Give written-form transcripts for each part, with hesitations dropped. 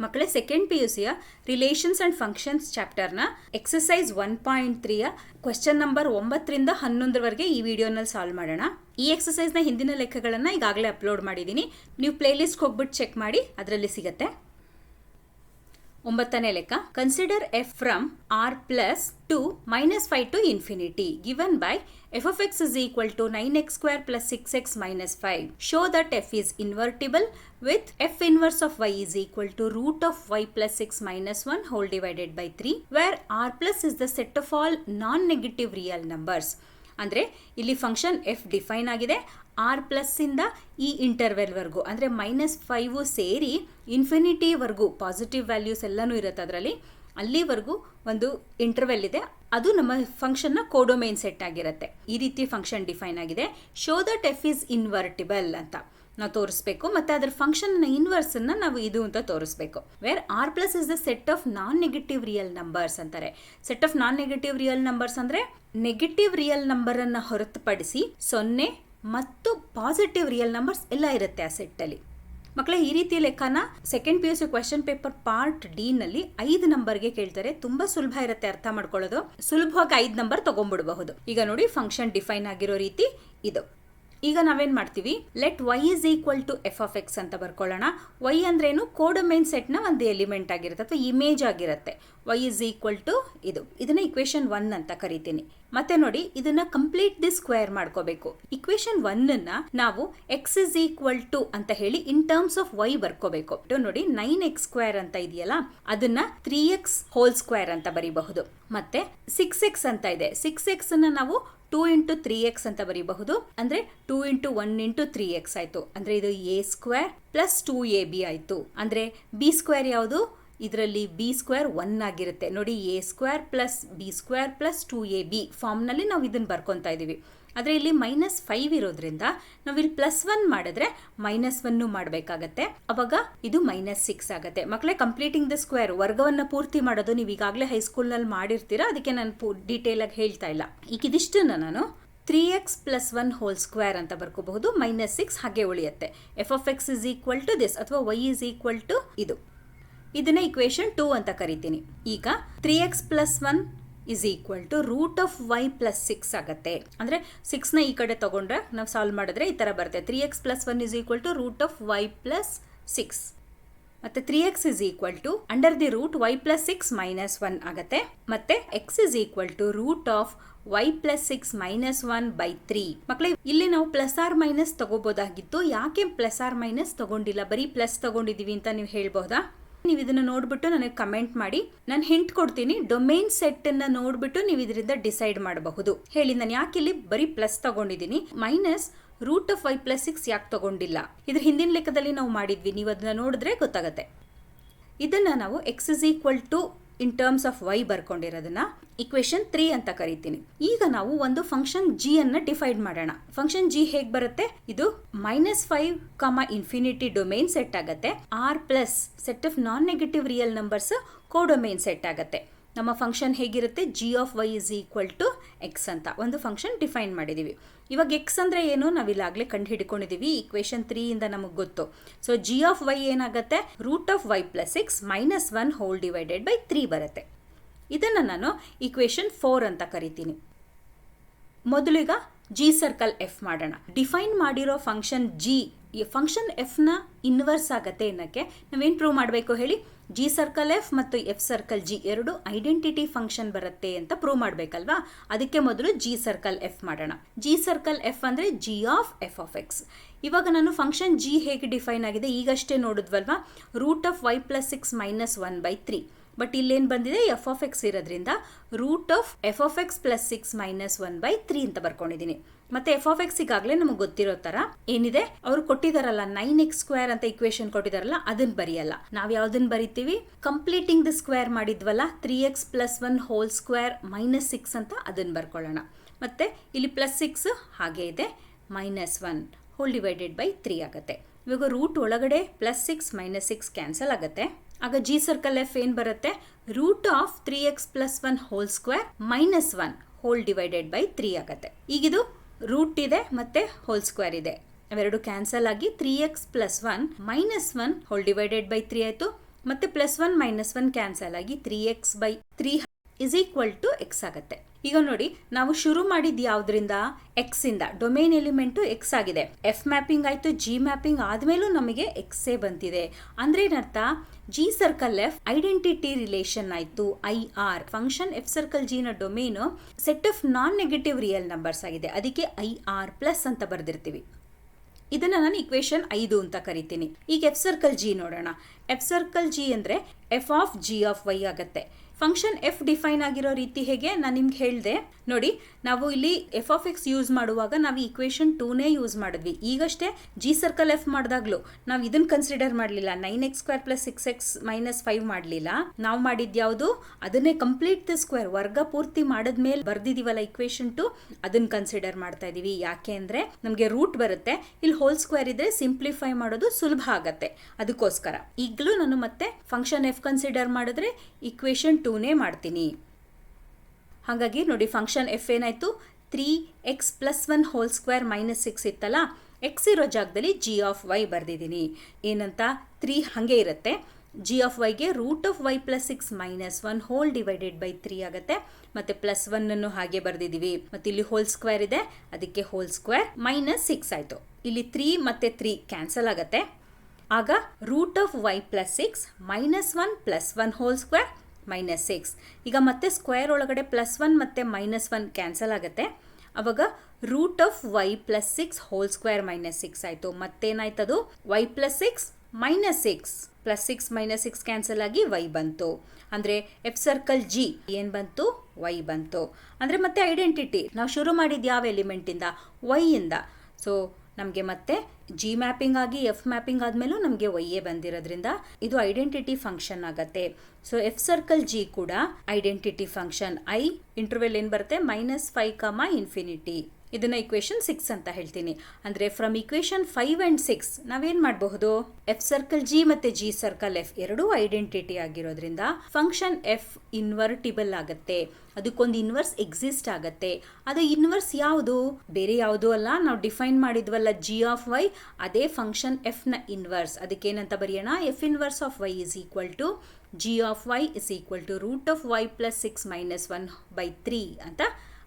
ಮಕ್ಕಳೇ ಸೆಕೆಂಡ್ PUCಯ relations and functions ಚಾಪ್ಟರ್ನ ಎಕ್ಸಸೈಸ್ 1.3ಯ ಕ್ವೆಶ್ಚನ್ ನಂಬರ್ 9ರಿಂದ 11ವರೆಗೆ ಈ ವಿಡಿಯೋನಲ್ಲಿ ಸಾಲ್ವ್ ಮಾಡೋಣ. ಈ ಎಕ್ಸಸೈಸ್ನ ಹಿಂದಿನ ಲೆಕ್ಕಗಳನ್ನು ಈಗಾಗಲೇ ಅಪ್ಲೋಡ್ ಮಾಡಿದ್ದೀನಿ. ನೀವು ಪ್ಲೇಲಿಸ್ಟ್ಗೆ ಹೋಗ್ಬಿಟ್ಟು ಚೆಕ್ ಮಾಡಿ, ಅದರಲ್ಲಿ ಸಿಗುತ್ತೆ. 9ನೇ ಲೆಕ್ಕ. Consider f from r plus 2 minus 5 to infinity given by f of x is equal to 9x square plus 6x minus 5. Show that f is invertible with f inverse of y is equal to root of y plus 6 minus 1 whole divided by 3 where r plus is the set of all non-negative real numbers. ಅಂದರೆ ಇಲ್ಲಿ function F define ಆಗಿದೆ. R ಪ್ಲಸ್ಸಿಂದ ಈ ಇಂಟರ್ವೆಲ್ವರೆಗೂ ಅಂದರೆ -5 ಸೇರಿ ಇನ್ಫಿನಿಟಿವರೆಗೂ positive values ಎಲ್ಲನೂ ಇರುತ್ತೆ. ಅದರಲ್ಲಿ ಅಲ್ಲಿವರೆಗೂ ಒಂದು ಇಂಟರ್ವೆಲ್ ಇದೆ. ಅದು ನಮ್ಮ ಫಂಕ್ಷನ್ನ ಕೋಡೊಮೈನ್ ಸೆಟ್ ಆಗಿರುತ್ತೆ. ಈ ರೀತಿ ಫಂಕ್ಷನ್ ಡಿಫೈನ್ ಆಗಿದೆ. Show that F is invertible ಅಂತ ನಾವು ತೋರಿಸ್ಬೇಕು. ಮತ್ತು ಅದರ ಫಂಕ್ಷನ್ನ ಇನ್ವರ್ಸನ್ನು ನಾವು ಇದು ಅಂತ ತೋರಿಸ್ಬೇಕು. Where R plus is the set of non negative real numbers ಅಂತಾರೆ. Set of non negative real numbers ಅಂದರೆ ನೆಗೆಟಿವ್ ರಿಯಲ್ ನಂಬರನ್ನು ಹೊರತುಪಡಿಸಿ 0 ಮತ್ತು ಪಾಸಿಟಿವ್ ರಿಯಲ್ ನಂಬರ್ಸ್ ಎಲ್ಲ ಇರುತ್ತೆ ಆ ಸೆಟ್ಟಲ್ಲಿ. ಮಕ್ಕಳೇ, ಈ ರೀತಿ ಲೆಕ್ಕನ second PUC question paper part D ನಲ್ಲಿ 5 ನಂಬರ್ಗೆ ಕೇಳ್ತಾರೆ. ತುಂಬಾ ಸುಲಭ ಇರುತ್ತೆ ಅರ್ಥ ಮಾಡ್ಕೊಳ್ಳೋದು. ಸುಲಭವಾಗಿ 5 ನಂಬರ್ ತಗೊಂಡ್ಬಿಡಬಹುದು. ಈಗ ನೋಡಿ, ಫಂಕ್ಷನ್ ಡಿಫೈನ್ ಆಗಿರೋ ರೀತಿ ಇದು. ಈಗ ನಾವೇನ್ ಮಾಡ್ತೀವಿ, let y is equal to f of x ಅಂತ ಬರ್ಕೊಳ್ಳೋಣ. y ಅಂದ್ರೇನು? ಕೋಡೊಮೈನ್ ಸೆಟ್ನ ಒಂದು ಎಲಿಮೆಂಟ್ ಆಗಿರುತ್ತೆ ಅಥವಾ ಇಮೇಜ್ ಆಗಿರುತ್ತೆ. y is equal to ಇದನ್ನ ಇಕ್ವೇಶನ್ 1 ಅಂತ ಕರಿತೀನಿ. ಮತ್ತೆ ನೋಡಿ, ಇದನ್ನ ಕಂಪ್ಲೀಟ್ ದಿ ಸ್ಕ್ವೇರ್ ಮಾಡ್ಕೋಬೇಕು. ಇಕ್ವೇಶನ್ 1 ನಾವು x is equal to ಅಂತ ಹೇಳಿ ಇನ್ ಟರ್ಮ್ಸ್ ಆಫ್ y ಬರ್ಕೋಬೇಕು. ನೋಡಿ, 9x ಸ್ಕ್ವೇರ್ ಅಂತ ಇದೆಯಲ್ಲ, ಅದನ್ನ 3x ಹೋಲ್ ಸ್ಕ್ವೇರ್ ಅಂತ ಬರೀಬಹುದು. ಮತ್ತೆ 6x ಅಂತ ಇದೆ. 6x ಅನ್ನ ನಾವು 2 into 3x ಅಂತ ಬರೀಬಹುದು. ಅಂದ್ರೆ 2 into 1 into 3x ಆಯ್ತು. ಅಂದ್ರೆ ಇದು a ಸ್ಕ್ವೇರ್ ಪ್ಲಸ್ 2ab ಆಯ್ತು. ಅಂದ್ರೆ b ಸ್ಕ್ವೇರ್ ಯಾವುದು? ಇದರಲ್ಲಿ b ಸ್ಕ್ವೇರ್ 1 ಆಗಿರುತ್ತೆ. ನೋಡಿ, a square plus b square plus 2ab ಫಾರ್ಮ್ನಲ್ಲಿ ನಾವು ಇದನ್ನು ಬರ್ಕೊತಾ ಇದೀವಿ. ಆದರೆ ಇಲ್ಲಿ -5 ಇರೋದ್ರಿಂದ ನಾವು ಇಲ್ಲಿ +1 ಮಾಡಿದ್ರೆ -1 ಮಾಡಬೇಕಾಗತ್ತೆ. ಅವಾಗ ಇದು -6 ಆಗುತ್ತೆ. ಮಕ್ಕಳೇ, ಕಂಪ್ಲೀಟಿಂಗ್ ದ ಸ್ಕ್ವೇರ್ ವರ್ಗವನ್ನು ಪೂರ್ತಿ ಮಾಡೋದು ನೀವು ಈಗಾಗಲೇ ಹೈಸ್ಕೂಲ್ನಲ್ಲಿ ಮಾಡಿರ್ತೀರಾ. ಅದಕ್ಕೆ ನಾನು ಡೀಟೇಲ್ ಆಗಿ ಹೇಳ್ತಾ ಇಲ್ಲ. ಈಗ ಇದಿಷ್ಟನ್ನು ನಾನು 3x + 1 ಹೋಲ್ ಸ್ಕ್ವೇರ್ ಅಂತ ಬರ್ಕೋಬಹುದು. -6 ಹಾಗೆ ಉಳಿಯುತ್ತೆ. f of x is equal to this ಅಥವಾ y is equal to ಇದು. ಇದನ್ನ ಇಕ್ವೇಶನ್ 2 ಅಂತ ಕರಿತೀನಿ. ಈಗ 3x + 1 is equal to root of y plus 6 ಆಗುತ್ತೆ. ಅಂದರೆ 6ನ ಈ ಕಡೆ ತಗೊಂಡ್ರೆ ನಾವು ಸಾಲ್ವ್ ಮಾಡಿದ್ರೆ ಈ ಥರ ಬರುತ್ತೆ. 3x + 1 is equal to root of y plus 6. ಮತ್ತೆ 3x is equal to under the root y plus 6 minus 1 ಆಗುತ್ತೆ. ಮತ್ತೆ x is equal to root of y plus 6 minus 1 by 3. ಮಕ್ಕಳೇ, ಇಲ್ಲಿ ನಾವು ಪ್ಲಸ್ ಆರ್ ಮೈನಸ್ ತಗೋಬೋದಾಗಿತ್ತು. ಯಾಕೆ plus R minus ತಗೊಂಡಿಲ್ಲ, ಬರೀ plus ತಗೊಂಡಿದೀವಿ ಅಂತ ನೀವು ಹೇಳ್ಬೋದಾ? ನೀವು ಇದನ್ನ ನೋಡ್ಬಿಟ್ಟು ನನಗೆ ಕಮೆಂಟ್ ಮಾಡಿ. ನಾನು ಹಿಂಟ್ ಕೊಡ್ತೀನಿ. ಡೊಮೈನ್ ಸೆಟ್ ಅನ್ನ ನೋಡ್ಬಿಟ್ಟು ನೀವು ಇದರಿಂದ ಡಿಸೈಡ್ ಮಾಡಬಹುದು. ಹೇಳಿ, ನಾನು ಯಾಕೆ ಇಲ್ಲಿ ಬರೀ ಪ್ಲಸ್ ತಗೊಂಡಿದ್ದೀನಿ, minus root of y plus 6 ಯಾಕೆ ತಗೊಂಡಿಲ್ಲ? ಇದ್ರ ಹಿಂದಿನ ಲೆಕ್ಕದಲ್ಲಿ ನಾವು ಮಾಡಿದ್ವಿ. ನೀವು ಅದನ್ನ ನೋಡಿದ್ರೆ ಗೊತ್ತಾಗುತ್ತೆ. ಇದನ್ನ ನಾವು x is equal to in terms of y ಬರ್ಕೊಂಡಿರೋದನ್ನ ಇಕ್ವೇಶನ್ 3 ಅಂತ ಕರಿತೀನಿ. ಈಗ ನಾವು ಒಂದು ಫಂಕ್ಷನ್ g ಅನ್ನ ಡಿಫೈನ್ ಮಾಡೋಣ. ಫಂಕ್ಷನ್ g ಹೇಗೆ ಬರುತ್ತೆ? ಇದು -5, ಇನ್ಫಿನಿಟಿ ಡೊಮೈನ್ ಸೆಟ್ ಆಗುತ್ತೆ. r plus set of non negative real numbers codomain set ಆಗುತ್ತೆ. ನಮ್ಮ ಫಂಕ್ಷನ್ ಹೇಗಿರುತ್ತೆ? g of y is equal to x ಅಂತ ಒಂದು ಫಂಕ್ಷನ್ ಡಿಫೈನ್ ಮಾಡಿದೀವಿ. ಇವಾಗ x ಅಂದ್ರೆ ಏನು ನಾವಿಲ್ಲಾಗಲೇ ಕಂಡು ಹಿಡ್ಕೊಂಡಿದೀವಿ. ಇಕ್ವೇಶನ್ 3 ಇಂದ ನಮಗೆ ಗೊತ್ತು. ಸೊ g of y ಏನಾಗುತ್ತೆ? Root of y plus 6 minus 1 whole divided by 3 ಬರುತ್ತೆ. ಇದನ್ನು ನಾನು ಇಕ್ವೇಶನ್ 4 ಅಂತ ಕರಿತೀನಿ. ಮೊದಲಿಗ g ಸರ್ಕಲ್ f ಮಾಡೋಣ. ಡಿಫೈನ್ ಮಾಡಿರೋ ಫಂಕ್ಷನ್ g ಈ ಫಂಕ್ಷನ್ f ನ ಇನ್ವರ್ಸ್ ಆಗತ್ತೆ ಅನ್ನಕ್ಕೆ ನಾವೇನು ಪ್ರೂವ್ ಮಾಡಬೇಕು ಹೇಳಿ? g ಸರ್ಕಲ್ f ಮತ್ತು f ಸರ್ಕಲ್ g ಎರಡು ಐಡೆಂಟಿಟಿ ಫಂಕ್ಷನ್ ಬರುತ್ತೆ ಅಂತ ಪ್ರೂವ್ ಮಾಡಬೇಕಲ್ವಾ? ಅದಕ್ಕೆ ಮೊದಲು g ಸರ್ಕಲ್ f ಮಾಡೋಣ. g ಸರ್ಕಲ್ f ಅಂದರೆ g of f of x. ಇವಾಗ ನಾನು ಫಂಕ್ಷನ್ g ಹೇಗೆ ಡಿಫೈನ್ ಆಗಿದೆ ಈಗಷ್ಟೇ ನೋಡಿದ್ವಲ್ವಾ? Root of y plus 6 minus 1 by 3. But ಇಲ್ಲೇನು ಬಂದಿದೆ? f of x ಇರೋದ್ರಿಂದ root of f of x plus 6 minus 1 by 3 ಅಂತ ಬರ್ಕೊಂಡಿದ್ದೀನಿ. ಮತ್ತೆ f of x ಈಗಾಗಲೇ ನಮಗೆ ಗೊತ್ತಿರೋ ತರ ಏನಿದೆ, ಅವ್ರು ಕೊಟ್ಟಿದಾರಲ್ಲ 9x ಸ್ಕ್ವೇರ್ ಅಂತ ಇಕ್ವೇಶನ್ ಕೊಟ್ಟಿದಾರಲ್ಲ, ಅದನ್ನ ಬರೆಯಲ್ಲ. ನಾವು ಯಾವ್ದನ್ನ ಬರಿತೀವಿ? ಕಂಪ್ಲೀಟಿಂಗ್ ದ ಸ್ಕ್ವೇರ್ ಮಾಡಿದ್ವಲ್ಲ, 3x + 1 ಹೋಲ್ ಸ್ಕ್ವೇರ್ -6 ಅಂತ ಅದನ್ನ ಬರ್ಕೊಳ್ಳೋಣ. ಮತ್ತೆ ಇಲ್ಲಿ +6 ಹಾಗೆ ಇದೆ, -1 ಹೋಲ್ ಡಿವೈಡೆಡ್ ಬೈ 3 ಆಗುತ್ತೆ. ಇವಾಗ ರೂಟ್ ಒಳಗಡೆ +6 -6 ಕ್ಯಾನ್ಸಲ್ ಆಗುತ್ತೆ. ಆಗ g ಸರ್ಕಲ್ f ಏನು ಬರುತ್ತೆ? Root of 3x + 1 whole square -1 whole divided by 3 ಆಗುತ್ತೆ. ಈಗಿದು ರೂಟ್ ಇದೆ ಮತ್ತೆ ಹೋಲ್ ಸ್ಕ್ವೇರ್ ಇದೆ, ಅವೆರಡು ಕ್ಯಾನ್ಸಲ್ ಆಗಿ 3x + 1 -1 ಹೋಲ್ ಡಿವೈಡೆಡ್ ಬೈ 3 ಆಯಿತು. ಮತ್ತೆ +1 - 1 ಕ್ಯಾನ್ಸಲ್ ಆಗಿ 3x/3 = x ಆಗುತ್ತೆ. ಈಗ ನೋಡಿ, ನಾವು ಶುರು ಮಾಡಿದ್ದು ಯಾವ್ದ್ರಿಂದ? ಎಕ್ಸ್ ಇಂದ. ಡೊಮೇನ್ ಎಲಿಮೆಂಟು ಎಕ್ಸ್ ಆಗಿದೆ. ಎಫ್ ಮ್ಯಾಪಿಂಗ್ ಆಯ್ತು, ಜಿ ಮ್ಯಾಪಿಂಗ್ ಆದ್ಮೇಲೂ ನಮಗೆ ಎಕ್ಸೇ ಬಂತಿದೆ. ಅಂದ್ರೆ ಏನರ್ಥ? G circle f identity relation ಆಯ್ತು IR. Function f circle g ನ domain set of non negative real numbers ಆಗಿದೆ. ಅದಕ್ಕೆ IR+ ಅಂತ ಬರ್ದಿರ್ತೀವಿ. ಇದನ್ನ ನಾನು ಇಕ್ವೇಶನ್ 5 ಅಂತ ಕರಿತೀನಿ. ಈಗ ಎಫ್ ಸರ್ಕಲ್ ಜಿ ನೋಡೋಣ. ಎಫ್ ಸರ್ಕಲ್ ಜಿ ಅಂದ್ರೆ f(g(y) ಆಗತ್ತೆ. ಫಂಕ್ಷನ್ ಎಫ್ ಡಿಫೈನ್ ಆಗಿರೋ ರೀತಿ ಹೇಗೆ ನಾನು ನಿಮ್ಗೆ ಹೇಳಿದೆ ನೋಡಿ. ನಾವು ಇಲ್ಲಿ f(x) ಯೂಸ್ ಮಾಡುವಾಗ ನಾವು ಇಕ್ವೇಶನ್ 2ನೇ ಯೂಸ್ ಮಾಡಿದ್ವಿ. ಈಗಷ್ಟೇ ಜಿ ಸರ್ಕಲ್ ಎಫ್ ಮಾಡಿದಾಗ್ಲೂ ನಾವು ಇದನ್ನ ಕನ್ಸಿಡರ್ ಮಾಡಲಿಲ್ಲ. 9x² + 6x - 5 ಮಾಡಲಿಲ್ಲ. ನಾವು ಮಾಡಿದ್ದು ಯಾವುದು? ಅದನ್ನೇ ಕಂಪ್ಲೀಟ್ ದ ಸ್ಕ್ವೇರ್, ವರ್ಗ ಪೂರ್ತಿ ಮಾಡಿದ್ಮೇಲೆ ಬರ್ದಿದೀವಲ್ಲ ಇಕ್ವೇಶನ್ 2, ಅದನ್ನ ಕನ್ಸಿಡರ್ ಮಾಡ್ತಾ ಇದೀವಿ. ಯಾಕೆ ಅಂದ್ರೆ ನಮಗೆ ರೂಟ್ ಬರುತ್ತೆ, ಇಲ್ಲಿ ಹೋಲ್ ಸ್ಕ್ವೇರ್ ಇದ್ರೆ ಸಿಂಪ್ಲಿಫೈ ಮಾಡೋದು ಸುಲಭ ಆಗತ್ತೆ. ಅದಕ್ಕೋಸ್ಕರ ಈಗಲೂ ನಾನು ಮತ್ತೆ ಫಂಕ್ಷನ್ ಎಫ್ ಕನ್ಸಿಡರ್ ಮಾಡಿದ್ರೆ ಇಕ್ವೇಶನ್ 2ನೇ ಮಾಡ್ತೀನಿ. ಹಾಗಾಗಿ ನೋಡಿ, ಫಂಕ್ಷನ್ ಎಫ್ ಏನಾಯ್ತು? 3x + 1 ಹೋಲ್ ಸ್ಕ್ವೇರ್ -6 ಇತ್ತಲ್ಲ, ಎಕ್ಸ್ ಇರೋ ಜಾಗದಲ್ಲಿ g(y) ಬರ್ದಿದ್ದೀನಿ. ಏನಂತ? 3 ಹಾಗೆ ಇರುತ್ತೆ. g(y)ಗೆ √(y + 6 - 1 ಹೋಲ್ /3 ಆಗುತ್ತೆ. ಮತ್ತೆ +1 ಅನ್ನು ಹಾಗೆ ಬರ್ದಿದ್ದೀವಿ. ಮತ್ತೆ ಇಲ್ಲಿ ಹೋಲ್ ಸ್ಕ್ವೇರ್ ಇದೆ, ಅದಕ್ಕೆ ಹೋಲ್ ಸ್ಕ್ವೇರ್ -6 ಆಯ್ತು. ಇಲ್ಲಿ 3 ಮತ್ತೆ 3 ಕ್ಯಾನ್ಸಲ್ ಆಗತ್ತೆ. ಆಗ √(y + 6 - 1 + 1 ಹೋಲ್ ಸ್ಕ್ವೇರ್ -6. ಈಗ ಮತ್ತೆ ಸ್ಕ್ವೇರ್ ಒಳಗಡೆ +1 ಮತ್ತೆ -1 ಕ್ಯಾನ್ಸಲ್ ಆಗುತ್ತೆ. ಅವಾಗ √(y + 6 ಹೋಲ್ ಸ್ಕ್ವೇರ್ -6 ಆಯಿತು. ಮತ್ತೇನಾಯ್ತದು? y + 6 -6 +6 - 6 ಕ್ಯಾನ್ಸಲ್ ಆಗಿ y ಬಂತು. ಅಂದರೆ ಎಫ್ ಸರ್ಕಲ್ ಜಿ ಏನು ಬಂತು? y ಬಂತು. ಅಂದರೆ ಮತ್ತೆ ಐಡೆಂಟಿಟಿ ನಾವು ಶುರು ಮಾಡಿದ್ದು ಯಾವ ಎಲಿಮೆಂಟಿಂದ? y ಇಂದ. ಸೊ ನಮಗೆ ಮತ್ತೆ ಜಿ ಮ್ಯಾಪಿಂಗ್ ಆಗಿ ಎಫ್ ಮ್ಯಾಪಿಂಗ್ ಆದಮೇಲೂ ನಮಗೆ ವೈಯೇ ಬಂದಿರೋದ್ರಿಂದ ಇದು ಐಡೆಂಟಿಟಿ ಫಂಕ್ಷನ್ ಆಗತ್ತೆ. ಸೊ ಎಫ್ ಸರ್ಕಲ್ ಜಿ ಕೂಡ ಐಡೆಂಟಿಟಿ ಫಂಕ್ಷನ್. ಐ ಇಂಟರ್ವೆಲ್ ಏನು ಬರುತ್ತೆ? -5, ಇದನ್ನ ಇಕ್ವೇಶನ್ 6 ಅಂತ ಹೇಳ್ತೀನಿ. ಅಂದರೆ ಫ್ರಮ್ ಇಕ್ವೇಶನ್ 5 and 6 ನಾವೇನು ಮಾಡಬಹುದು? ಎಫ್ ಸರ್ಕಲ್ ಜಿ ಮತ್ತು ಜಿ ಸರ್ಕಲ್ ಎಫ್ ಎರಡೂ ಐಡೆಂಟಿಟಿ ಆಗಿರೋದ್ರಿಂದ ಫಂಕ್ಷನ್ ಎಫ್ ಇನ್ವರ್ಟಿಬಲ್ ಆಗುತ್ತೆ. ಅದಕ್ಕೊಂದು ಇನ್ವರ್ಸ್ ಎಕ್ಸಿಸ್ಟ್ ಆಗತ್ತೆ. ಅದು ಇನ್ವರ್ಸ್ ಯಾವುದು? ಬೇರೆ ಯಾವುದೂ ಅಲ್ಲ, ನಾವು ಡಿಫೈನ್ ಮಾಡಿದ್ವಲ್ಲ g(y), ಅದೇ ಫಂಕ್ಷನ್ ಎಫ್ ನ ಇನ್ವರ್ಸ್. ಅದಕ್ಕೇನಂತ ಬರೆಯೋಣ? F inverse of y = g(y) = √(y + 6 - 1/3 ಅಂತ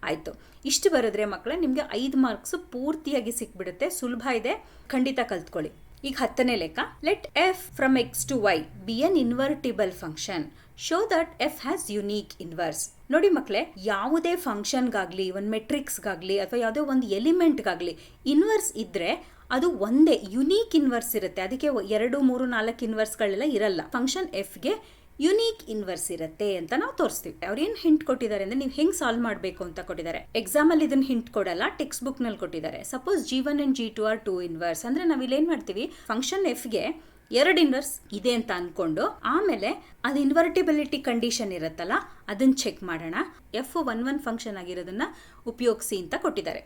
ಆಯಿತು. ಇಷ್ಟು ಬರೆದ್ರೆ ಮಕ್ಕಳೇ ನಿಮಗೆ 5 ಮಾರ್ಕ್ಸ್ ಪೂರ್ತಿಯಾಗಿ ಸಿಕ್ಬಿಡುತ್ತೆ. ಸುಲಭ ಇದೆ, ಖಂಡಿತ ಕಲ್ತ್ಕೊಳ್ಳಿ. ಈಗ 10ನೇ ಲೆಕ್ಕ. Let F from x to y B N invertible function. Show that F has unique inverse. ನೋಡಿ ಮಕ್ಕಳೇ, ಯಾವುದೇ ಫಂಕ್ಷನ್ಗಾಗಲಿ, ಒಂದು ಮೆಟ್ರಿಕ್ಸ್ಗಾಗಲಿ ಅಥವಾ ಯಾವುದೇ ಒಂದು ಎಲಿಮೆಂಟ್ಗಾಗಲಿ ಇನ್ವರ್ಸ್ ಇದ್ದರೆ ಅದು ಒಂದೇ ಯುನೀಕ್ ಇನ್ವರ್ಸ್ ಇರುತ್ತೆ. ಅದಕ್ಕೆ 2, 3, 4 ಇನ್ವರ್ಸ್ಗಳೆಲ್ಲ ಇರಲ್ಲ. ಫಂಕ್ಷನ್ ಎಫ್ಗೆ ಯುನೀಕ್ ಇನ್ವರ್ಸ್ ಇರುತ್ತೆ ಅಂತ ನಾವು ತೋರಿಸ್ತೀವಿ. ಅವ್ರು ಏನು ಹಿಂಟ್ ಕೊಟ್ಟಿದ್ದಾರೆ ಅಂದರೆ ನೀವು ಹೆಂಗೆ ಸಾಲ್ವ್ ಮಾಡಬೇಕು ಅಂತ ಕೊಟ್ಟಿದ್ದಾರೆ. ಎಕ್ಸಾಮಲ್ಲಿ ಇದನ್ನು ಹಿಂಟ್ ಕೊಡಲ್ಲ, ಟೆಕ್ಸ್ಟ್ ಬುಕ್ನಲ್ಲಿ ಕೊಟ್ಟಿದ್ದಾರೆ. Suppose G1 and G2 are 2 inverse ಅಂದರೆ ನಾವು ಇಲ್ಲೇನು ಮಾಡ್ತೀವಿ? ಫಂಕ್ಷನ್ ಎಫ್ಗೆ 2 ಇನ್ವರ್ಸ್ ಇದೆ ಅಂತ ಅಂದ್ಕೊಂಡು ಆಮೇಲೆ ಅದು ಇನ್ವರ್ಟಿಬಿಲಿಟಿ ಕಂಡೀಷನ್ ಇರುತ್ತಲ್ಲ, ಅದನ್ನು ಚೆಕ್ ಮಾಡೋಣ. ಎಫ್ 1 ಫಂಕ್ಷನ್ ಆಗಿರೋದನ್ನ ಉಪಯೋಗಿಸಿ ಅಂತ ಕೊಟ್ಟಿದ್ದಾರೆ.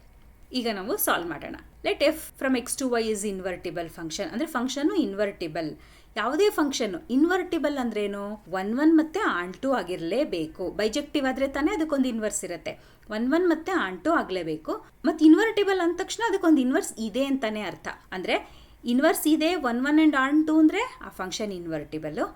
ಈಗ ನಾವು ಸಾಲ್ವ್ ಮಾಡೋಣ. Let F from x to y is invertible function. ಅಂದರೆ ಫಂಕ್ಷನ್ನು ಇನ್ವರ್ಟಿಬಲ್. ಯಾವುದೇ ಫಂಕ್ಷನ್ನು ಇನ್ವರ್ಟಿಬಲ್ ಅಂದ್ರೇನು? 1 ಮತ್ತೆ ಆನ್2 ಆಗಿರಲೇಬೇಕು. ಬೈಜೆಕ್ಟಿವ್ ಆದರೆ ತಾನೇ ಅದಕ್ಕೊಂದು ಇನ್ವರ್ಸ್ ಇರುತ್ತೆ. 1 ಮತ್ತೆ ಆನ್2 ಆಗಲೇಬೇಕು. ಮತ್ತು ಇನ್ವರ್ಟಿಬಲ್ ಅಂದ ತಕ್ಷಣ ಅದಕ್ಕೊಂದು ಇನ್ವರ್ಸ್ ಇದೆ ಅಂತಾನೆ ಅರ್ಥ. ಅಂದರೆ ಇನ್ವರ್ಸ್ ಇದೆ 1 and ಆನ್2 ಅಂದರೆ ಆ ಫಂಕ್ಷನ್ ಇನ್ವರ್ಟಿಬಲ್ಲು.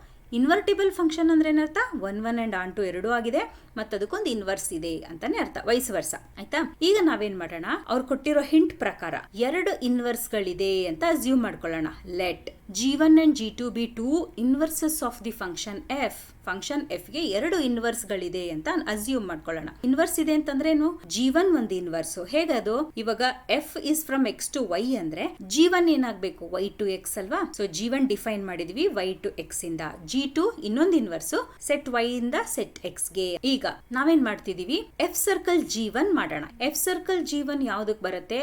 ಇನ್ವರ್ಟಿಬಲ್ ಫಂಕ್ಷನ್ ಅಂದ್ರೆ ಏನರ್ಥ? 1 and ಆನ್2 ಎರಡೂ ಆಗಿದೆ ಮತ್ತು ಅದಕ್ಕೊಂದು ಇನ್ವರ್ಸ್ ಇದೆ ಅಂತಾನೆ ಅರ್ಥ. ವೈಸ್ ವರ್ಸ. ಆಯ್ತಾ? ಈಗ ನಾವೇನ್ ಮಾಡೋಣ? ಅವ್ರು ಕೊಟ್ಟಿರೋ ಹಿಂಟ್ ಪ್ರಕಾರ 2 ಇನ್ವರ್ಸ್ಗಳಿದೆ ಅಂತ ಅಸ್ಯೂಮ್ ಮಾಡ್ಕೊಳ್ಳೋಣ. Let G1 and G2 be 2 inverses of the function f. Function ಎಫ್ಗೆ 2 ಇನ್ವರ್ಸ್ಗಳಿದೆ ಅಂತ ಅಸ್ಯೂಮ್ ಮಾಡ್ಕೊಳ್ಳೋಣ. ಇನ್ವರ್ಸ್ ಇದೆ ಅಂತಂದ್ರೇನು? G1 ಒಂದು ಇನ್ವರ್ಸು. ಹೇಗದು? ಇವಾಗ F is from x to y ಅಂದ್ರೆ G1 ಏನಾಗಬೇಕು? y to x ಅಲ್ವಾ? ಸೊ G1 ಡಿಫೈನ್ ಮಾಡಿದ್ವಿ y to x ಇಂದ. G2 ಇನ್ನೊಂದು ಇನ್ವರ್ಸು ಸೆಟ್ y ಇಂದ ಸೆಟ್ x ಗೆ. ಈಗ ನಾವೇನ್ ಮಾಡ್ತಿದೀವಿ? ಎಫ್ ಸರ್ಕಲ್ G1 ಮಾಡೋಣ. ಎಫ್ ಸರ್ಕಲ್ G1 ಯಾವ್ದಕ್ ಬರುತ್ತೆ?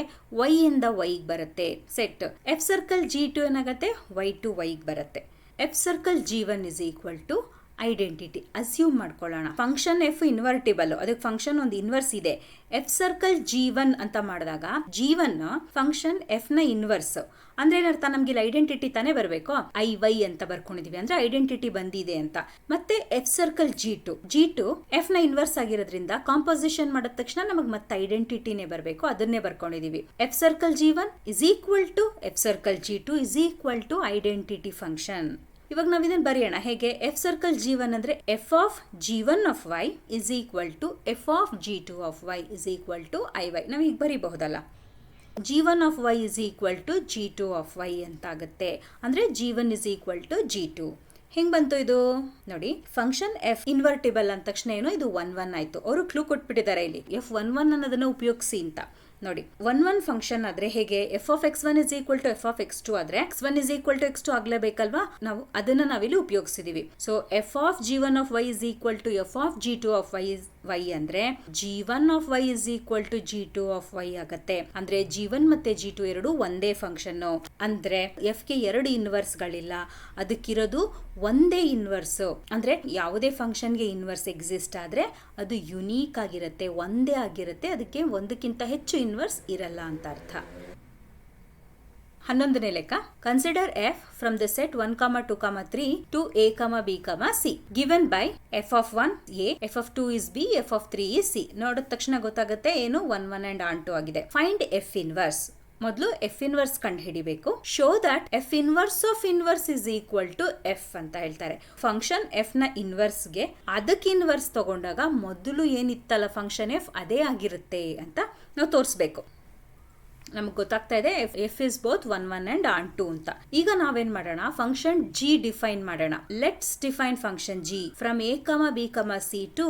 y ಇಂದ y ಬರುತ್ತೆ. ಸೆಟ್ ಎಫ್ ಸರ್ಕಲ್ G2 ಏನಾಗತ್ತೆ? y to y ಬರುತ್ತೆ. F circle G1 is equal to identity. Assume ಮಾಡ್ಕೊಳ್ಳೋಣ. ಫಂಕ್ಷನ್ ಎಫ್ ಇನ್ವರ್ಟಿಬಲ್, ಅದಕ್ಕೆ ಫಂಕ್ಷನ್ ಒಂದು ಇನ್ವರ್ಸ್ ಇದೆ. ಎಫ್ ಸರ್ಕಲ್ G1 ಅಂತ ಮಾಡಿದಾಗ G1 ಫಂಕ್ಷನ್ ಎಫ್ ನ ಇನ್ವರ್ಸ್ ಅಂದ್ರೆ ಏನರ್ಥ? ನಮ್ಗೆ ಇಲ್ಲಿ ಐಡೆಂಟಿಟಿ ತಾನೇ ಬರಬೇಕು. IY ಅಂತ ಬರ್ಕೊಂಡಿದೀವಿ ಅಂದ್ರೆ ಐಡೆಂಟಿಟಿ ಬಂದಿದೆ ಅಂತ. ಮತ್ತೆ ಎಫ್ ಸರ್ಕಲ್ G2 ಎಫ್ ನ ಇನ್ವರ್ಸ್ ಆಗಿರೋದ್ರಿಂದ ಕಾಂಪೋಸಿಷನ್ ಮಾಡಿದ ತಕ್ಷಣ ನಮಗೆ ಮತ್ತೆ ಐಡೆಂಟಿಟಿನೇ ಬರಬೇಕು. ಅದನ್ನೇ ಬರ್ಕೊಂಡಿದೀವಿ. F circle G1 is equal to f circle G2 is equal to identity function. ಇವಾಗ ನಾವು ಇದನ್ನು ಬರೆಯೋಣ ಹೇಗೆ. ಎಫ್ ಸರ್ಕಲ್ G1 ಅಂದ್ರೆ f of G1 of y is equal to f of G2 of y is equal to IY. ನಾವು ಈಗ ಬರೀಬಹುದಲ್ಲ, G1 of y is equal to G2 of y ಅಂತ ಆಗುತ್ತೆ. ಅಂದ್ರೆ G1 is equal to G2. ಹೆಂಗ್ ಬಂತು ಇದು ನೋಡಿ. ಫಂಕ್ಷನ್ ಎಫ್ ಇನ್ವರ್ಟಿಬಲ್ ಅಂದ ತಕ್ಷಣ ಏನು, ಇದು 1 ಆಯ್ತು. ಅವರು ಕ್ಲೂ ಕೊಟ್ಬಿಟ್ಟಿದ್ದಾರೆ ಇಲ್ಲಿ, F11 ಅನ್ನೋದನ್ನ ಉಪಯೋಗಿಸಿ ಅಂತ. ನೋಡಿ 1 ಫಂಕ್ಷನ್ ಆದ್ರೆ ಹೇಗೆ, f of x1 is equal to f of x2 ಆದ್ರೆ x1 is equal to x2 ಆಗ್ಲೇಬೇಕಲ್ವಾ. ನಾವು ಅದನ್ನ ನಾವಿಲ್ಲಿ ಉಪಯೋಗಿಸಿದೀವಿ. So f of G1 of y is equal to f of G2 of y ಅಂದ್ರೆ G1 of y is equal to G2 of y ಆಗತ್ತೆ. ಅಂದ್ರೆ G1 ಮತ್ತೆ G2 ಎರಡು ಒಂದೇ ಫಂಕ್ಷನ್. ಅಂದ್ರೆ ಎಫ್ ಗೆ ಎರಡು ಇನ್ವರ್ಸ್ ಗಳಿಲ್ಲ, ಅದಕ್ಕಿರೋದು ಒಂದೇ ಇನ್ವರ್ಸ್. ಅಂದ್ರೆ ಯಾವುದೇ ಫಂಕ್ಷನ್ ಗೆ ಇನ್ವರ್ಸ್ ಎಕ್ಸಿಸ್ಟ್ ಆದ್ರೆ ಅದು ಯುನೀಕ್ ಆಗಿರುತ್ತೆ, ಒಂದೇ ಆಗಿರುತ್ತೆ. ಅದಕ್ಕೆ ಒಂದಕ್ಕಿಂತ ಹೆಚ್ಚು ಇನ್ವರ್ಸ್ ಇರಲ್ಲ ಅಂತ ಅರ್ಥ. 11ನೇ ಲೆಕ್ಕ. Consider f from the set 1, 2, 3 to a, b, c given by f of 1 a, f of 2 is b, f of 3 is c. ನೋಡಿದ ತಕ್ಷಣ ಗೊತ್ತಾಗುತ್ತೆ ಏನು, 1, 1 ಅಂಡ್ ಆನ್ 2 ಆಗಿದೆ. Find f inverse. ಮೊದಲು ಎಫ್ ಇನ್ವರ್ಸ್ ಕಂಡು ಹಿಡಿಬೇಕು. Show that f inverse of inverse is equal to f ಅಂತ ಹೇಳ್ತಾರೆ. ಫಂಕ್ಷನ್ ಎಫ್ ನ ಇನ್ವರ್ಸ್ಗೆ ಅದಕ್ಕೆ ಇನ್ವರ್ಸ್ ತಗೊಂಡಾಗ ಮೊದಲು ಏನಿತ್ತಲ್ಲ ಫಂಕ್ಷನ್ ಎಫ್ ಅದೇ ಆಗಿರುತ್ತೆ ಅಂತ ನಾವು ತೋರಿಸ್ಬೇಕು. ನಮ್ಗೆ ಗೊತ್ತಾಗ್ತಾ ಇದೆ f is both 1, 1 and on 2 ಅಂತ. ಈಗ ನಾವೇನ್ ಮಾಡೋಣ, ಫಂಕ್ಷನ್ ಜಿ ಡಿಫೈನ್ ಮಾಡೋಣ. Let's define function g from a, b, c to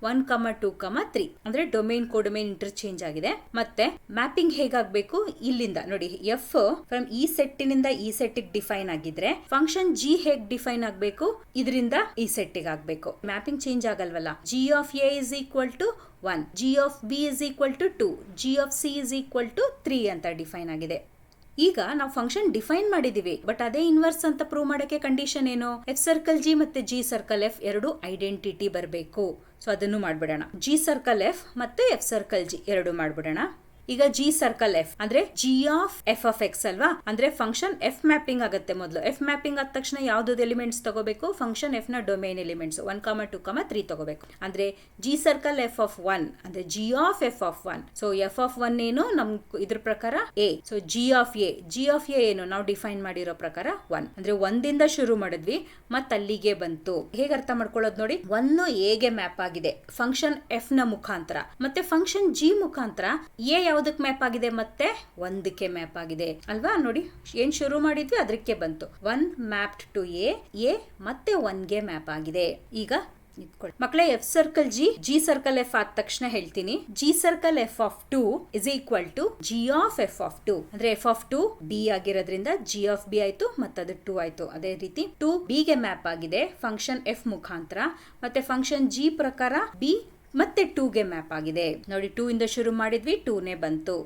1, 2, 3 ಅಂದ್ರೆ ಡೊಮೇನ್ ಕೋಡೊಮೇನ್ ಇಂಟರ್ಚೇಂಜ್ ಆಗಿದೆ. ಮತ್ತೆ ಮ್ಯಾಪಿಂಗ್ ಹೇಗಾಗಬೇಕು, ಇಲ್ಲಿಂದ ನೋಡಿ, ಎಫ್ ಫ್ರಮ್ ಈ ಸೆಟ್ಟಿನಿಂದ ಈ ಸೆಟ್ಟಿಗೆ ಡಿಫೈನ್ ಆಗಿದ್ರೆ ಫಂಕ್ಷನ್ ಜಿ ಹೇಗ್ ಡಿಫೈನ್ ಆಗಬೇಕು, ಇದರಿಂದ ಈ ಸೆಟ್ಟಿಗೆ ಆಗಬೇಕು. ಮ್ಯಾಪಿಂಗ್ ಚೇಂಜ್ ಆಗಲ್ವಲ್ಲ. G of a is equal to 1, g of b is equal to 2, g of c is equal to 3 ಅಂತ ಡಿಫೈನ್ ಆಗಿದೆ. ಈಗ ನಾವು ಫಂಕ್ಷನ್ ಡಿಫೈನ್ ಮಾಡಿದೀವಿ, ಬಟ್ ಅದೇ ಇನ್ವರ್ಸ್ ಅಂತ ಪ್ರೂವ್ ಮಾಡಕ್ಕೆ ಕಂಡೀಷನ್ ಏನು, ಎಫ್ ಸರ್ಕಲ್ ಜಿ ಮತ್ತೆ ಜಿ ಸರ್ಕಲ್ ಎಫ್ ಎರಡು ಐಡೆಂಟಿಟಿ ಬರಬೇಕು. ಸೊ ಅದನ್ನು ಮಾಡ್ಬಿಡೋಣ. ಜಿ ಸರ್ಕಲ್ ಎಫ್ ಮತ್ತೆ ಎಫ್ ಸರ್ಕಲ್ ಜಿ ಎರಡು ಮಾಡ್ಬಿಡೋಣ. ಈಗ ಜಿ ಸರ್ಕಲ್ ಎಫ್ ಅಂದ್ರೆ g of f of X ಅಲ್ವಾ. ಅಂದ್ರೆ ಫಂಕ್ಷನ್ ಎಫ್ ಮ್ಯಾಪಿಂಗ್ ಆಗುತ್ತೆ. ಮೊದಲು ಎಫ್ ಮ್ಯಾಪಿಂಗ್ ಆದ ತಕ್ಷಣ ಯಾವ್ದು ಎಲಿಮೆಂಟ್ಸ್ ತಗೋಬೇಕು, ಫಂಕ್ಷನ್ ಎಫ್ ನ ಡೊಮೇನ್ ಎಲಿಮೆಂಟ್ಸ್ 1, 2, 3 ತಗೋಬೇಕು. ಅಂದ್ರೆ ಜಿ ಸರ್ಕಲ್ ಎಫ್ ಆಫ್ 1 ಅಂದ್ರೆ g of f of 1. So f of 1 ಏನು, ನಮ್ ಇದ್ರ ಪ್ರಕಾರ A. So g of a ಏನು, ನಾವು ಡಿಫೈನ್ ಮಾಡಿರೋ ಪ್ರಕಾರ 1 ಅಂದ್ರೆ 1ದಿಂದ ಶುರು ಮಾಡಿದ್ವಿ ಮತ್ ಅಲ್ಲಿಗೆ ಬಂತು. ಹೇಗೆ ಅರ್ಥ ಮಾಡ್ಕೊಳ್ಳೋದು ನೋಡಿ, 1 ಎ ಗೆ ಮ್ಯಾಪ್ ಆಗಿದೆ ಫಂಕ್ಷನ್ ಎಫ್ ನ ಮುಖಾಂತರ, ಮತ್ತೆ ಫಂಕ್ಷನ್ ಜಿ ಮುಖಾಂತರ ಎ ಯಾವ್ದಕ್ಕೆ ಮ್ಯಾಪ್ ಆಗಿದೆ, ಮತ್ತೆ 1ಕ್ಕೆ ಮ್ಯಾಪ್ ಆಗಿದೆ ಅಲ್ವಾ. ನೋಡಿ ಏನ್ ಶುರು ಮಾಡಿದ್ವಿ ಅದಕ್ಕೆ ಬಂತು. 1 ಮ್ಯಾಪ್ಡ್ ಟು ಎ ಮತ್ತೆ 1ಗೆ ಮ್ಯಾಪ್ ಆಗಿದೆ. ಈಗ ಮಕ್ಕಳೇ f circle g circle f ಆದ ತಕ್ಷಣ ಹೇಳ್ತೀನಿ, g circle f of 2 is equal to g of f of 2 ಅಂದ್ರೆ ಎಫ್ ಆಫ್ 2 ಬಿ ಆಗಿರೋದ್ರಿಂದ ಜಿ ಆಫ್ ಬಿ ಆಯ್ತು ಮತ್ತೆ ಅದು 2 ಆಯ್ತು. ಅದೇ ರೀತಿ 2 ಬಿ ಗೆ ಮ್ಯಾಪ್ ಆಗಿದೆ ಫಂಕ್ಷನ್ ಎಫ್ ಮುಖಾಂತರ, ಮತ್ತೆ ಫಂಕ್ಷನ್ ಜಿ ಪ್ರಕಾರ ಬಿ ಮತ್ತೆ 2ಗೆ ಮ್ಯಾಪ್ ಆಗಿದೆ. ನೋಡಿ 2 ಇಂದ ಶುರು ಮಾಡಿದ್ವಿ, 2ನೇ ಬಂತು.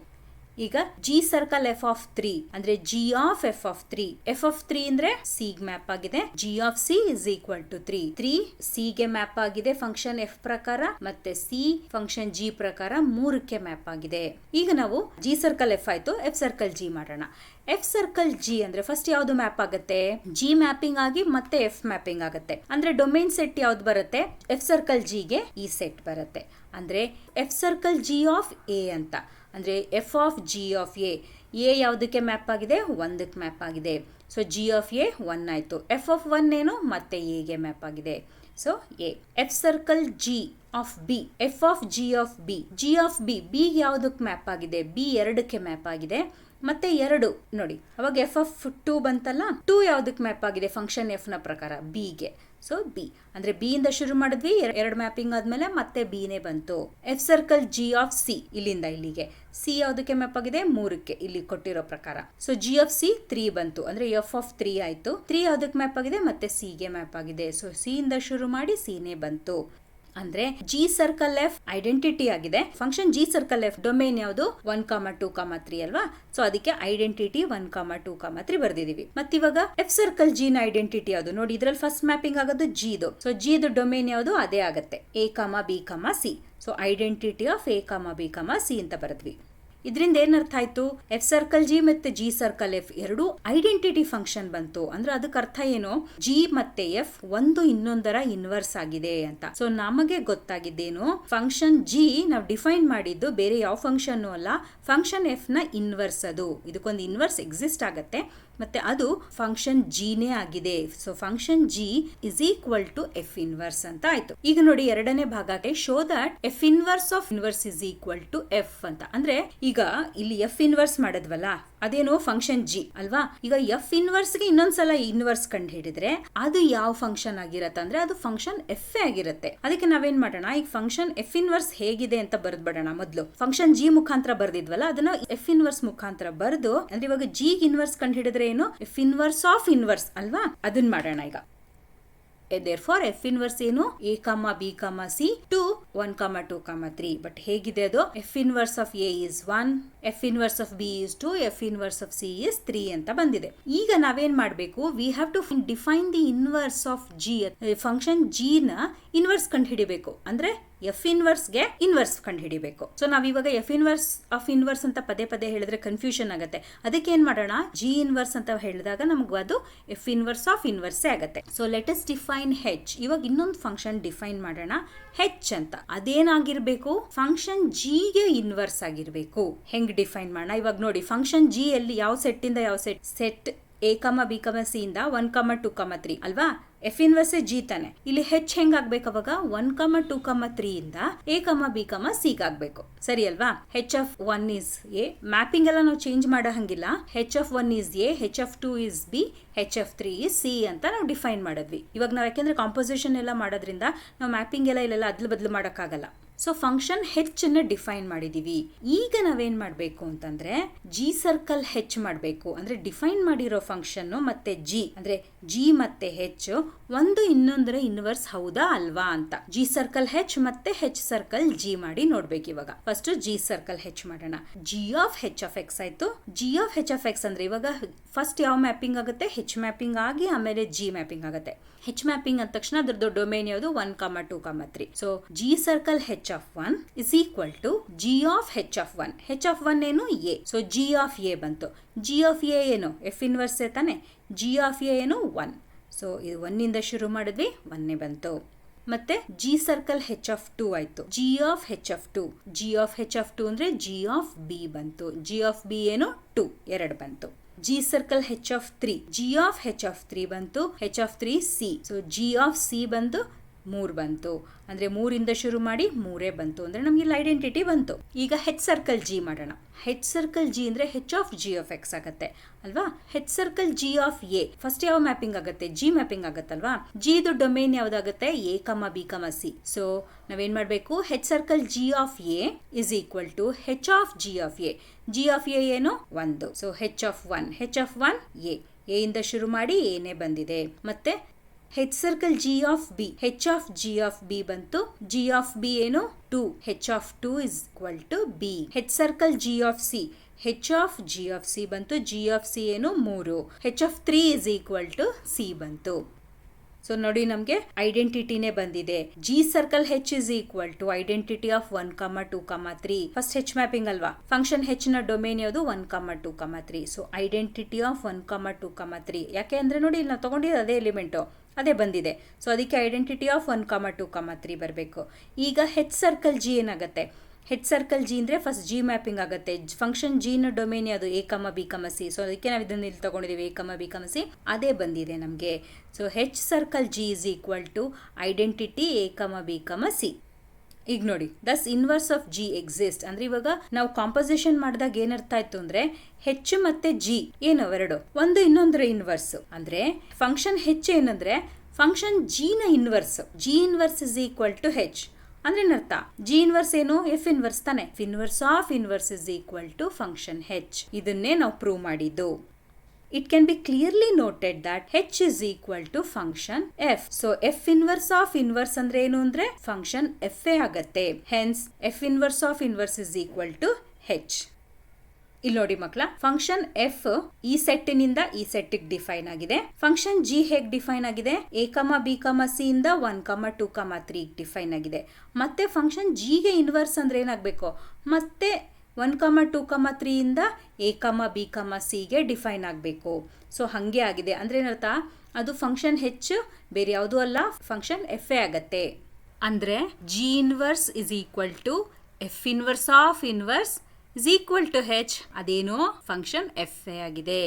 ಈಗ ಜಿ ಸರ್ಕಲ್ ಎಫ್ ಆಫ್ 3 ಅಂದ್ರೆ g of f of 3, F of 3 ಅಂದ್ರೆ ಸಿ ಮ್ಯಾಪ್ ಆಗಿದೆ. G of c is equal to 3 C ಗೆ ಮ್ಯಾಪ್ ಆಗಿದೆ ಫಂಕ್ಷನ್ ಎಫ್ ಪ್ರಕಾರ, ಮತ್ತೆ ಸಿ ಫಂಕ್ಷನ್ ಜಿ ಪ್ರಕಾರ 3ಕ್ಕೆ ಮ್ಯಾಪ್ ಆಗಿದೆ. ಈಗ ನಾವು ಜಿ ಸರ್ಕಲ್ ಎಫ್ ಆಯ್ತು, ಎಫ್ ಸರ್ಕಲ್ ಜಿ ಮಾಡೋಣ. ಎಫ್ ಸರ್ಕಲ್ ಜಿ ಅಂದ್ರೆ ಫಸ್ಟ್ ಯಾವ್ದು ಮ್ಯಾಪ್ ಆಗುತ್ತೆ, ಜಿ ಮ್ಯಾಪಿಂಗ್ ಆಗಿ ಮತ್ತೆ ಎಫ್ ಮ್ಯಾಪಿಂಗ್ ಆಗುತ್ತೆ. ಅಂದ್ರೆ ಡೊಮೇನ್ ಸೆಟ್ ಯಾವ್ದು ಬರುತ್ತೆ, ಎಫ್ ಸರ್ಕಲ್ ಜಿಗೆ ಈ ಸೆಟ್ ಬರುತ್ತೆ. ಅಂದ್ರೆ F circle g of A ಅಂತ ಅಂದ್ರೆ f of g of A ಯಾವ್ದಕ್ಕೆ ಮ್ಯಾಪ್ ಆಗಿದೆ, 1ಕ್ಕೆ ಮ್ಯಾಪ್ ಆಗಿದೆ. ಸೊ ಜಿ ಆಫ್ ಎ 1 ಆಯ್ತು. ಎಫ್ ಆಫ್ 1 ಏನು, ಮತ್ತೆ ಎಗೆ ಮ್ಯಾಪ್ ಆಗಿದೆ. So A. F circle g of B, F of g of B B ಯಾವ್ದಕ್ಕೆ ಮ್ಯಾಪ್ ಆಗಿದೆ, ಬಿ 2ಕ್ಕೆ ಮ್ಯಾಪ್ ಆಗಿದೆ. ಮತ್ತೆ 2 ನೋಡಿ, ಅವಾಗ ಎಫ್ ಆಫ್ 2 ಬಂತಲ್ಲ, 2 ಯಾವ್ದಕ್ಕೆ ಮ್ಯಾಪ್ ಆಗಿದೆ ಫಂಕ್ಷನ್ ಎಫ್ ನ ಪ್ರಕಾರ, ಬಿಗೆ. ಸೊ ಬಿ ಅಂದ್ರೆ ಬಿ ಇಂದ ಶುರು ಮಾಡಿದ್ವಿ, 2 ಮ್ಯಾಪಿಂಗ್ ಆದ್ಮೇಲೆ ಮತ್ತೆ ಬಿನೇ ಬಂತು. F circle g of C ಇಲ್ಲಿಂದ ಇಲ್ಲಿಗೆ, ಸಿ ಯಾವ್ದಕ್ಕೆ ಮ್ಯಾಪ್ ಆಗಿದೆ, 3ಕ್ಕೆ ಇಲ್ಲಿ ಕೊಟ್ಟಿರೋ ಪ್ರಕಾರ. ಸೊ ಜಿ ಆಫ್ ಸಿ 3 ಬಂತು, ಅಂದ್ರೆ ಎಫ್ ಆಫ್ 3 ಆಯ್ತು. 3 ಯಾವ್ದಕ್ಕೆ ಮ್ಯಾಪ್ ಆಗಿದೆ, ಮತ್ತೆ ಸಿ ಗೆ ಮ್ಯಾಪ್ ಆಗಿದೆ. ಸೊ ಸಿ ಇಂದ ಶುರು ಮಾಡಿ ಸಿನೇ ಬಂತು. ಅಂದ್ರೆ ಜಿ ಸರ್ಕಲ್ ಎಫ್ ಐಡೆಂಟಿಟಿ ಆಗಿದೆ. Function G circle F domain ಯಾವುದು, 1, 2, 3 ಅಲ್ವಾ. ಸೊ ಅದಕ್ಕೆ ಐಡೆಂಟಿಟಿ 1, 2, 3 ಬರ್ದಿದೀವಿ. ಮತ್ತೆ ಇವಾಗ ಎಫ್ ಸರ್ಕಲ್ ಜಿ ನ ಐಡೆಂಟಿಟಿ ಯಾವುದು ನೋಡಿ, ಇದ್ರಲ್ಲಿ ಫಸ್ಟ್ ಮ್ಯಾಪಿಂಗ್ ಆಗೋದು ಜಿದು. ಸೊ ಜಿದು ಡೊಮೇನ್ ಯಾವುದು, ಅದೇ ಆಗುತ್ತೆ a, b, c. So identity of a, b, c ಅಂತ ಬರೆದ್ವಿ. ಇದರಿಂದ ಏನರ್ಥ ಆಯ್ತು, ಎಫ್ ಸರ್ಕಲ್ ಜಿ ಮತ್ತೆ ಜಿ ಸರ್ಕಲ್ ಎಫ್ ಎರಡು ಐಡೆಂಟಿಟಿ ಫಂಕ್ಷನ್ ಬಂತು. ಅಂದ್ರೆ ಅದಕ್ಕೆ ಅರ್ಥ ಏನು, ಜಿ ಮತ್ತೆ ಎಫ್ ಒಂದು ಇನ್ನೊಂದರ ಇನ್ವರ್ಸ್ ಆಗಿದೆ ಅಂತ. ಸೊ ನಮಗೆ ಗೊತ್ತಾಗಿದ್ದೇನು, ಫಂಕ್ಷನ್ ಜಿ ನಾವು ಡಿಫೈನ್ ಮಾಡಿದ್ದು ಬೇರೆ ಯಾವ ಫಂಕ್ಷನ್ ಅಲ್ಲ, ಫಂಕ್ಷನ್ ಎಫ್ ನ ಇನ್ವರ್ಸ್. ಅದು ಇದಕ್ಕೊಂದು ಇನ್ವರ್ಸ್ ಎಕ್ಸಿಸ್ಟ್ ಆಗತ್ತೆ, ಮತ್ತೆ ಅದು ಫಂಕ್ಷನ್ ಜಿನೇ ಆಗಿದೆ. So function g is equal to f inverse ಅಂತ ಆಯ್ತು. ಈಗ ನೋಡಿ ಎರಡನೇ ಭಾಗಕ್ಕೆ show that f inverse of inverse is equal to f ಅಂತ. ಅಂದ್ರೆ ಈಗ ಇಲ್ಲಿ ಎಫ್ ಇನ್ವರ್ಸ್ ಮಾಡಿದ್ವಲ್ಲ, ಅದೇನೋ ಫಂಕ್ಷನ್ ಜಿ ಅಲ್ವಾ. ಈಗ ಎಫ್ ಇನ್ವರ್ಸ್ ಗೆ ಇನ್ನೊಂದ್ಸಲ ಇನ್ವರ್ಸ್ ಕಂಡು ಹಿಡಿದ್ರೆ ಅದು ಯಾವ ಫಂಕ್ಷನ್ ಆಗಿರತ್ತೆ ಅಂದ್ರೆ ಅದು ಫಂಕ್ಷನ್ ಎಫ್ ಆಗಿರುತ್ತೆ. ಅದಕ್ಕೆ ನಾವೇನ್ ಮಾಡೋಣ, ಈಗ ಫಂಕ್ಷನ್ ಎಫ್ ಇನ್ವರ್ಸ್ ಹೇಗಿದೆ ಅಂತ ಬರ್ದ್ಬಿಡೋಣ. ಮೊದಲು ಫಂಕ್ಷನ್ ಜಿ ಮುಖಾಂತರ ಬರ್ದಿದ್ವಲ್ಲ, ಅದನ್ನ ಎಫ್ ಇನ್ವರ್ಸ್ ಮುಖಾಂತರ ಬರ್ದು, ಅಂದ್ರೆ ಇವಾಗ ಜಿ ಇನ್ವರ್ಸ್ ಕಂಡು ಹಿಡಿದ್ರೆ ಏನು, ಎಫ್ ಇನ್ವರ್ಸ್ ಆಫ್ ಇನ್ವರ್ಸ್ ಅಲ್ವಾ, ಅದನ್ನ ಮಾಡೋಣ ಈಗ. therefore f inverse ಏನು, a, b, c to 1, 2, 3. But ಹೇಗಿದೆ ಅದು, f inverse of a is 1, f inverse of b is 2, f inverse of c is 3 ಅಂತ ಬಂದಿದೆ. ಈಗ ನಾವೇನ್ ಮಾಡ್ಬೇಕು, we have to define the inverse of g. Function g ನ inverse ಕಂಡು ಹಿಡಿಬೇಕು. ಅಂದ್ರೆ ಎಫ್ ಇನ್ವರ್ಸ್ ಗೆ ಇನ್ವರ್ಸ್ ಕಂಡು ಹಿಡಿಬೇಕು. ಸೊ ನಾವ್ ಇವಾಗ ಎಫ್ ಇನ್ವರ್ಸ್ ಆಫ್ ಇನ್ವರ್ಸ್ ಅಂತ ಪದೇ ಪದೇ ಹೇಳಿದ್ರೆ ಕನ್ಫ್ಯೂಷನ್ ಆಗುತ್ತೆ. ಅದಕ್ಕೆ ಏನ್ ಮಾಡೋಣ, ಜಿ ಇನ್ವರ್ಸ್ ಅಂತ ಹೇಳಿದಾಗ ನಮಗೂ ಅದು ಎಫ್ ಇನ್ವರ್ಸ್ ಆಫ್ ಇನ್ವರ್ಸ್ ಆಗುತ್ತೆ. ಸೊ ಲೆಟ್ ಅಸ್ ಡಿಫೈನ್ ಹೆಚ್. ಇವಾಗ ಇನ್ನೊಂದು ಫಂಕ್ಷನ್ ಡಿಫೈನ್ ಮಾಡೋಣ, ಹೆಚ್ ಅಂತ. ಅದೇನಾಗಿರ್ಬೇಕು, ಫಂಕ್ಷನ್ ಜಿ ಗೆ ಇನ್ವರ್ಸ್ ಆಗಿರ್ಬೇಕು. ಹೆಂಗ್ ಡಿಫೈನ್ ಮಾಡೋಣ, ಇವಾಗ ನೋಡಿ ಫಂಕ್ಷನ್ ಜಿ ಅಲ್ಲಿ ಯಾವ ಸೆಟ್ ಇಂದ ಯಾವ ಸೆಟ್ a, b, c ಇಂದ 1, 2, 3 ಅಲ್ವಾ. ಎಫ್ ಇನ್ವರ್ಸ್ ಜಿ ತಾನೆ. ಇಲ್ಲಿ ಹೆಚ್ ಹೆಂಗ್ ಆಗ್ಬೇಕು ಅವಾಗ, 1, 2, 3 ಇಂದ a, b, c ಆಗ್ಬೇಕು. ಸರಿ ಅಲ್ವಾ. H of 1 is a. Mapping ಎಲ್ಲ ನಾವು ಚೇಂಜ್ ಮಾಡೋ ಹಂಗಿಲ್ಲ. H of 1 is a, h of 2 is b, h of 3 is c ಅಂತ ನಾವು ಡಿಫೈನ್ ಮಾಡಿದ್ವಿ. ಇವಾಗ ನಾವು ಯಾಕೆಂದ್ರೆ ಕಾಂಪೋಸಿಷನ್ ಎಲ್ಲ ಮಾಡೋದ್ರಿಂದ ನಾವು ಮ್ಯಾಪಿಂಗ್ ಎಲ್ಲ ಇಲ್ಲೆಲ್ಲ ಅದ್ಲು ಬದಲು ಮಾಡೋಕ್ಕಾಗಲ್ಲ. ಸೊ ಫಂಕ್ಷನ್ ಹೆಚ್ ಅನ್ನ ಡಿಫೈನ್ ಮಾಡಿದೀವಿ. ಈಗ ನಾವೇನ್ ಮಾಡ್ಬೇಕು ಅಂತಂದ್ರೆ ಜಿ ಸರ್ಕಲ್ ಹೆಚ್ ಮಾಡ್ಬೇಕು. ಅಂದ್ರೆ ಡಿಫೈನ್ ಮಾಡಿರೋ ಫಂಕ್ಷನ್ ಮತ್ತೆ ಜಿ, ಅಂದ್ರೆ ಜಿ ಮತ್ತೆ ಹೆಚ್ ಒಂದು ಇನ್ನೊಂದರ ಇನ್ವರ್ಸ್ ಹೌದಾ ಅಲ್ವಾ ಅಂತ ಜಿ ಸರ್ಕಲ್ ಹೆಚ್ ಮತ್ತೆ ಹೆಚ್ ಸರ್ಕಲ್ ಜಿ ಮಾಡಿ ನೋಡ್ಬೇಕು. ಇವಾಗ ಫಸ್ಟ್ ಜಿ ಸರ್ಕಲ್ ಹೆಚ್ ಮಾಡೋಣ. G of h of x ಆಯ್ತು. G of h of x ಅಂದ್ರೆ ಇವಾಗ ಫಸ್ಟ್ ಯಾವ ಮ್ಯಾಪಿಂಗ್ ಆಗುತ್ತೆ, ಹೆಚ್ ಮ್ಯಾಪಿಂಗ್ ಆಗಿ ಆಮೇಲೆ ಜಿ ಮ್ಯಾಪಿಂಗ್ ಆಗುತ್ತೆ. ಹೆಚ್ ಮ್ಯಾಪಿಂಗ್ ಅಂದ ತಕ್ಷಣ ಅದ್ರದ್ದು ಡೊಮೇನ್ ಯಾವುದು, 1, 2, 3. So g circle h of 1 is equal to g of h of 1. H of 1 ಏನು, a. So g of a ಬಂತು. ಜಿ ಆಫ್ ಎ ಏನು, ಎಫ್ ಇನ್ವರ್ಸ್ ತಾನೆ. ಜಿ ಆಫ್ ಎ ಏನು, 1. ಸೊ ಇದು 1 ಇಂದ ಶುರು ಮಾಡಿದ್ವಿ, 1 ಬಂತು. ಮತ್ತೆ ಜಿ ಸರ್ಕಲ್ ಹೆಚ್ ಆಫ್ 2 ಆಯ್ತು. G of h of 2, g of h of 2 ಅಂದ್ರೆ ಜಿ ಆಫ್ ಬಿ ಬಂತು. ಜಿ ಆಫ್ ಬಿ ಏನು, 2, 2 ಬಂತು. G circle h of 3, g of h of 3 ಬಂತು. H of 3 c. So g of c ಬಂದು 3 ಬಂತು. ಅಂದ್ರೆ 3 ಇಂದ ಶುರು ಮಾಡಿ 3 ಬಂತು. ಅಂದ್ರೆ ನಮ್ಗೆ ಇಲ್ಲಿ ಐಡೆಂಟಿಟಿ ಬಂತು. ಈಗ ಹೆಚ್ ಸರ್ಕಲ್ ಜಿ ಮಾಡೋಣ. ಹೆಚ್ ಸರ್ಕಲ್ ಜಿ ಅಂದ್ರೆ h of g of x ಆಗತ್ತೆ ಅಲ್ವಾ. H circle g of a first ಯಾವ ಮ್ಯಾಪಿಂಗ್ ಆಗುತ್ತೆ, ಜಿ ಮ್ಯಾಪಿಂಗ್ ಆಗತ್ತಲ್ವಾ. ಜಿ ಇದು ಡೊಮೇನ್ ಯಾವ್ದಾಗುತ್ತೆ, a, b, c. ಸೊ ನಾವೇನ್ ಮಾಡ್ಬೇಕು, h circle g of a is equal to h of g of a. G of a ಏನು, 1. So h of 1, h of 1 a. A ಇಂದ ಶುರು ಮಾಡಿ ಎನೇ ಬಂದಿದೆ. ಮತ್ತೆ h circle g of B, h of g of b ಬಂತು. G of b ಏನು, 2. H of 2 is equal to b. H circle g of c, h of g of c ಬಂತು. G of c ಏನು, 3. H of 3 is equal to c ಬಂತು. So ನೋಡಿ ನಮ್ಗೆ ಐಡೆಂಟಿಟಿನೇ ಬಂದಿದೆ. G circle h is equal to identity of 1, 2, 3. First h mapping ಅಲ್ವಾ. Function h ನ domain ಯಾವುದು, 1, 2, 3. So identity of 1, 2, 3. ಯಾಕೆ ಅಂದ್ರೆ ನೋಡಿ ಇಲ್ಲಿ ನಾವು ತಗೊಂಡಿದ್ದು ಅದೇ ಎಲಿಮೆಂಟ್, ಅದೇ ಬಂದಿದೆ. ಸೊ ಅದಕ್ಕೆ ಐಡೆಂಟಿಟಿ ಆಫ್ 1, 2, 3 ಬರಬೇಕು. ಈಗ ಹೆಚ್ ಸರ್ಕಲ್ ಜಿ ಏನಾಗುತ್ತೆ, ಹೆಚ್ ಸರ್ಕಲ್ ಜಿ ಅಂದ್ರೆ ಫಸ್ಟ್ ಜಿ ಮ್ಯಾಪಿಂಗ್ ಆಗುತ್ತೆ. ಫಂಕ್ಷನ್ ಜಿ ನ ಡೊಮೇನ್ ಯಾವುದು, a, b, c. ಸೊ ಅದಕ್ಕೆ ನಾವು ಇದನ್ನ ಇಲ್ಲಿ ತಗೊಂಡಿದ್ದೀವಿ, a, b, c. ಅದೇ ಬಂದಿದೆ ನಮಗೆ. So h circle g is equal to identity a, b, c. ಈಗ ನೋಡಿ, thus inverse of g exist. ಅಂದ್ರೆ ಇವಾಗ ನಾವು ಕಾಂಪೋಸಿಷನ್ ಮಾಡಿದಾಗ ಏನರ್ಥ ಆಯ್ತು ಅಂದ್ರೆ ಹೆಚ್ ಮತ್ತೆ ಜಿ ಏನು ಎರಡು ಒಂದು ಇನ್ನೊಂದರ ಇನ್ವರ್ಸ್. ಅಂದ್ರೆ ಫಂಕ್ಷನ್ ಹೆಚ್ ಏನಂದ್ರೆ ಫಂಕ್ಷನ್ ಜಿ ನ inverse. G inverse is equal to h. ಅಂದ್ರೆ ಏನರ್ಥ, ಜಿ ಇನ್ವರ್ಸ್ ಏನು, ಎಫ್ ಇನ್ವರ್ಸ್ ತಾನೆ. Inverse of inverse is equal to function h. ಇದನ್ನೇ ನಾವು ಪ್ರೂವ್ ಮಾಡಿದ್ದು. It can be clearly noted that h is equal to function f. So f inverse of inverse ಅಂದ್ರೆ ಏನು ಅಂದ್ರೆ function f ಆಗತ್ತೆ. Hence f inverse of inverse is equal to h. ಇಲ್ಲಿ ನೋಡಿ ಮಕ್ಕಳ, ಫಂಕ್ಷನ್ ಎಫ್ ಈ ಸೆಟ್ಟಿನಿಂದ ಈ ಸೆಟ್ಟಿಗೆ ಡಿಫೈನ್ ಆಗಿದೆ. ಫಂಕ್ಷನ್ ಜಿ ಹೇಗೆ ಡಿಫೈನ್ ಆಗಿದೆ, a, b, c ಇಂದ 1, 2, 3 ಡಿಫೈನ್ ಆಗಿದೆ. ಮತ್ತೆ ಫಂಕ್ಷನ್ ಜಿಗೆ ಇನ್ವರ್ಸ್ ಅಂದ್ರೆ ಏನಾಗಬೇಕು, ಮತ್ತೆ 1, 2, 3 ಇಂದ a, b, c ಗೆ ಡಿಫೈನ್ ಆಗಬೇಕು. ಸೊ ಹಾಗೆ ಆಗಿದೆ. ಅಂದ್ರೆ ಏನರ್ಥ, ಅದು ಫಂಕ್ಷನ್ ಹೆಚ್ ಬೇರೆ ಯಾವುದೂ ಅಲ್ಲ, ಫಂಕ್ಷನ್ ಎಫ್ ಎ ಆಗತ್ತೆ. ಅಂದ್ರೆ g inverse is equal to f inverse of inverse is equal to h. ಅದೇನೋ ಫಂಕ್ಷನ್ ಎಫ್ ಎ ಆಗಿದೆ.